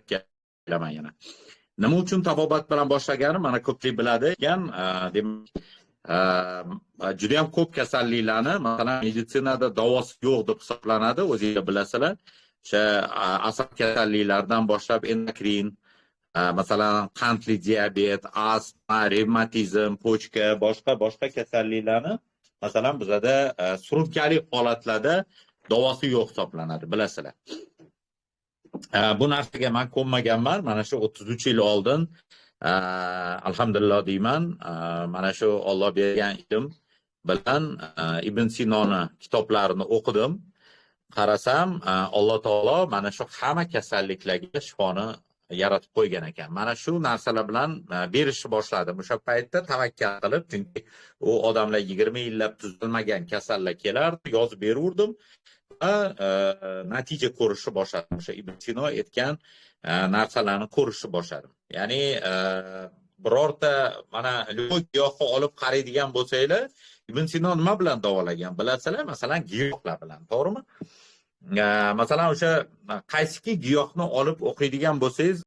kelaman yana. Nima uchun tabobat bilan boshlaganim mana ko'pchilik biladi ekan, juda ham ko'p kasalliklarni masalan meditsinada davosi yo'q deb hisoblanadi, o'zingizlar bilasizlar. O'sha asab kasalliklaridan boshlab endokrin, masalan qandli diabet, astma, revmatizm, pochka, boshqa kasalliklarni masalan bizada surunkali holatlarda davosi yo'q hisoblanadi, bilasizlar. Bu narsaga men ko'nmaganman. Mana shu 33 yil oldin alhamdulillah deyman, mana shu Alloh bergan ilm bilan Ibn Sinoni kitoblarini o'qidim. Qarasam, Alloh taolo mana shu hamma kasalliklarga shifoni yaratib qo'ygan ekan. Mana shu narsalar bilan berishni boshladim. O'sha paytda tavakkal qilib, chunki u odamlar 20 yillab tuzalmagan kasallar kelardi, yozib berurdim. Natija ko'rishni boshladim. O'sha Ibn Sino aytgan narsalarni ko'rishni boshladim. Ya'ni birorta mana giyohni olib qaraydigan bo'lsanglar, Ibn Sino nima bilan davolagan bilasizlar? Masalan, giyohlar bilan, to'g'rimi? Masalan, o'sha qaysiki giyohni olib o'qiydigan bo'lsangiz,